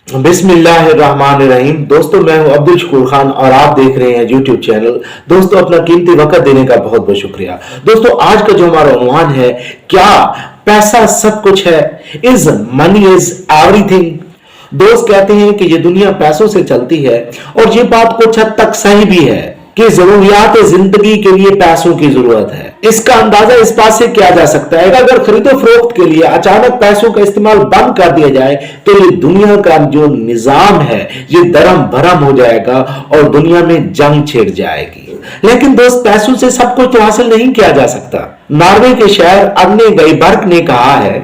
बिस्मिल्लाहिर्रहमानिर्रहीम। दोस्तों, मैं हूं अब्दुल शकूर खान और आप देख रहे हैं यूट्यूब चैनल। दोस्तों, अपना कीमती वक्त देने का बहुत बहुत शुक्रिया। दोस्तों, आज का जो हमारा उन्वान है, क्या पैसा सब कुछ है? Is money is everything? दोस्त कहते हैं कि ये दुनिया पैसों से चलती है और ये बात कुछ हद तक सही भी है कि जरूरियात जिंदगी के लिए पैसों की जरूरत है। इसका अंदाजा इस बात से किया जा सकता है कि अगर खरीदो फरोख्त के लिए अचानक पैसों का इस्तेमाल बंद कर दिया जाए तो ये दुनिया का जो निजाम है ये दरम भरम हो जाएगा और दुनिया में जंग छिड़ जाएगी। लेकिन दोस्त, पैसों से सब कुछ तो हासिल नहीं किया जा सकता। नॉर्वे के शहर अग्ने गईबर्ग ने कहा है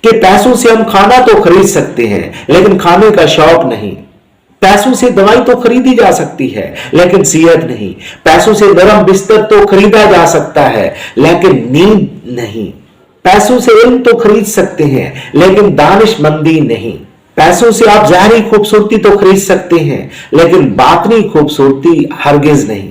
कि पैसों से हम खाना तो खरीद सकते हैं लेकिन खाने का शौक नहीं। पैसों से दवाई तो खरीदी जा सकती है लेकिन सेहत नहीं। पैसों से नरम बिस्तर तो खरीदा जा सकता है लेकिन नींद नहीं। पैसों से इल्म तो खरीद सकते हैं लेकिन दानिशमंदी नहीं। पैसों से आप ज़ाहरी खूबसूरती तो खरीद सकते हैं लेकिन बातनी खूबसूरती हरगिज नहीं।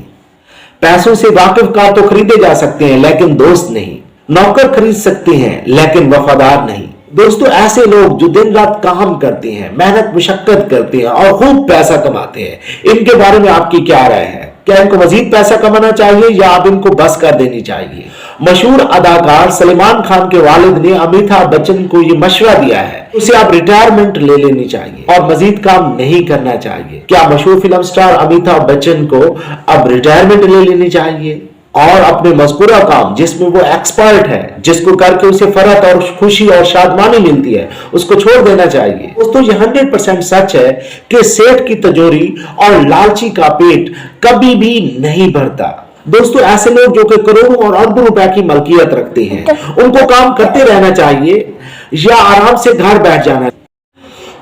पैसों से वाकिफकार तो खरीदे जा सकते हैं लेकिन दोस्त नहीं। नौकर खरीद सकते हैं लेकिन वफादार नहीं। दोस्तों, ऐसे लोग जो दिन रात काम करते हैं, मेहनत मुशक्कत करते हैं और खूब पैसा कमाते हैं, इनके बारे में आपकी क्या राय है? क्या इनको मजीद पैसा कमाना चाहिए या आप इनको बस कर देनी चाहिए? मशहूर अदाकार सलमान खान के वालिद ने अमिताभ बच्चन को ये मशवरा दिया है, उसे आप रिटायरमेंट ले लेनी चाहिए और मजीद काम नहीं करना चाहिए। क्या मशहूर फिल्म स्टार अमिताभ बच्चन को अब रिटायरमेंट ले लेनी चाहिए और अपने मज़कूरा काम जिसमें वो एक्सपर्ट है, जिसको करके उसे फरहत और खुशी और शादमानी मिलती है, उसको छोड़ देना चाहिए? दोस्तों, ये 100% सच है कि सेठ की तिजोरी और लालची का पेट कभी भी नहीं भरता। दोस्तों, ऐसे लोग जो कि करोड़ों और अरबों रुपए की मलकियत रखते हैं, उनको काम करते रहना चाहिए या आराम से घर बैठ जाना?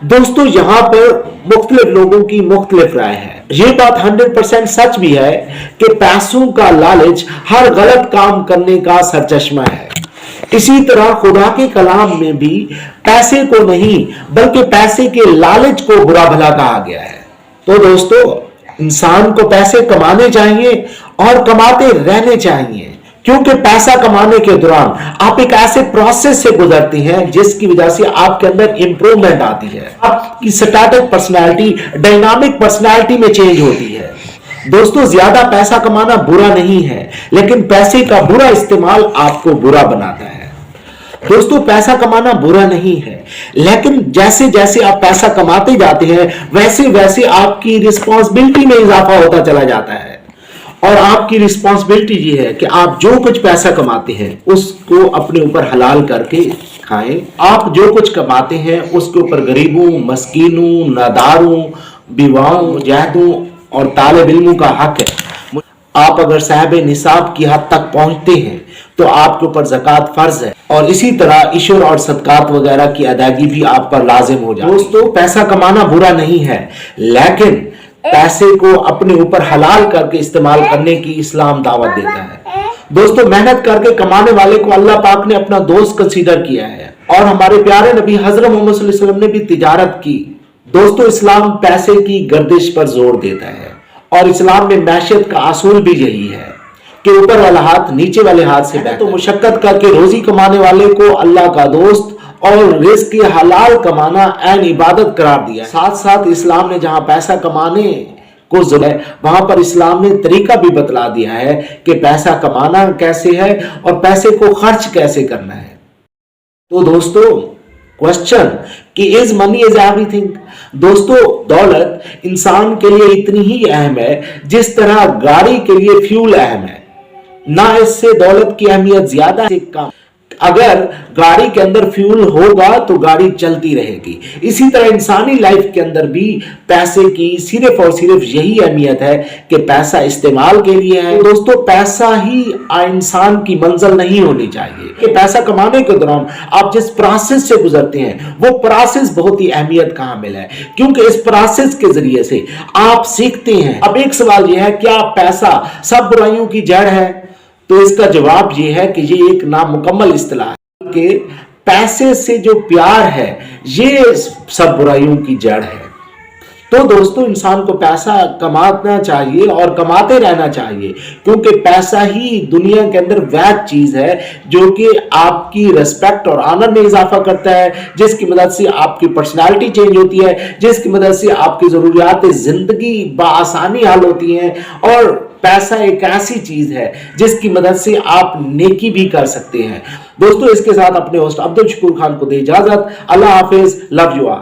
दोस्तों, यहां पर मुख्तलिफ लोगों की मुख्तलिफ राय है। ये बात 100% सच भी है कि पैसों का लालच हर गलत काम करने का सरचश्मा है। इसी तरह खुदा के कलाम में भी पैसे को नहीं बल्कि पैसे के लालच को बुरा भला कहा गया है। तो दोस्तों, इंसान को पैसे कमाने चाहिए और कमाते रहने चाहिए, क्योंकि पैसा कमाने के दौरान आप एक ऐसे प्रोसेस से गुजरती हैं जिसकी वजह से आपके अंदर इंप्रूवमेंट आती है। आपकी स्टैटिक पर्सनालिटी डायनामिक पर्सनालिटी में चेंज होती है। दोस्तों, ज्यादा पैसा कमाना बुरा नहीं है लेकिन पैसे का बुरा इस्तेमाल आपको बुरा बनाता है। दोस्तों, पैसा कमाना बुरा नहीं है लेकिन जैसे जैसे आप पैसा कमाते जाते हैं वैसे वैसे आपकी रिस्पॉन्सिबिलिटी में इजाफा होता चला जाता है। और आपकी रिस्पॉन्सिबिलिटी ये है कि आप जो कुछ पैसा कमाते हैं उसको अपने ऊपर हलाल करके खाएं। आप जो कुछ कमाते हैं उसके ऊपर गरीबों, मस्कीनों, नादारों, बीवाओं, मुजाहिदों और तालिब इल्मों का हक है। आप अगर साहिब निसाब की हद तक पहुंचते हैं तो आपके ऊपर ज़कात फर्ज है और इसी तरह इशर और सदकात वगैरह की अदायगी भी आप पर लाजिम हो जाए। दोस्तों, पैसा कमाना बुरा नहीं है लेकिन पैसे को अपने ऊपर हलाल करके इस्तेमाल करने की इस्लाम दावत देता है। दोस्तों, मेहनत करके कमाने वाले को अल्लाह पाक ने अपना दोस्त कंसीडर किया है और हमारे प्यारे नबी हजरत मोहम्मद सल्लल्लाहु अलैहि वसल्लम ने भी तिजारत की। दोस्तों, इस्लाम पैसे की गर्दिश पर जोर देता है और इस्लाम में मैशियत का असूल भी यही है कि ऊपर वाला हाथ नीचे वाले हाथ से बेहतर। तो मुशक्कत करके रोजी कमाने वाले को अल्लाह का दोस्त और रिस्क की हलाल कमाना ऐन इबादत करार दिया। साथ साथ इस्लाम ने जहां पैसा कमाने को वहां पर इस्लाम ने तरीका भी बतला दिया है कि पैसा कमाना कैसे है और पैसे को खर्च कैसे करना है। तो दोस्तों, क्वेश्चन कि इज मनी इज एवरीथिंग? दोस्तों, दौलत इंसान के लिए इतनी ही अहम है जिस तरह गाड़ी के लिए फ्यूल अहम है। ना इससे दौलत की अहमियत ज्यादा है कम। अगर गाड़ी के अंदर फ्यूल होगा तो गाड़ी चलती रहेगी। इसी तरह इंसानी लाइफ के अंदर भी पैसे की सिर्फ और सिर्फ यही अहमियत है कि पैसा इस्तेमाल के लिए है। दोस्तों, पैसा ही इंसान की मंजिल नहीं होनी चाहिए कि पैसा कमाने के दौरान आप जिस प्रोसेस से गुजरते हैं वो प्रोसेस बहुत ही अहमियत का हामिल है, क्योंकि इस प्रोसेस के जरिए से आप सीखते हैं। अब एक सवाल यह है, क्या पैसा सब बुराइयों की जड़ है? तो इसका जवाब ये है कि ये एक नामुकम्मल इस्तिलाह है कि पैसे से जो प्यार है ये सब बुराइयों की जड़ है। تو دوستوں انسان کو پیسہ کمانا چاہیے اور کماتے رہنا چاہیے، کیونکہ پیسہ ہی دنیا کے اندر وہ چیز ہے جو کہ آپ کی ریسپیکٹ اور آنر میں اضافہ کرتا ہے، جس کی مدد سے آپ کی پرسنالٹی چینج ہوتی ہے، جس کی مدد سے آپ کی ضروریات زندگی بآسانی حل ہوتی ہیں، اور پیسہ ایک ایسی چیز ہے جس کی مدد سے آپ نیکی بھی کر سکتے ہیں۔ دوستو اس کے ساتھ اپنے ہوسٹ عبد الشکور خان کو دے اجازت۔ اللہ حافظ، لو یو آل۔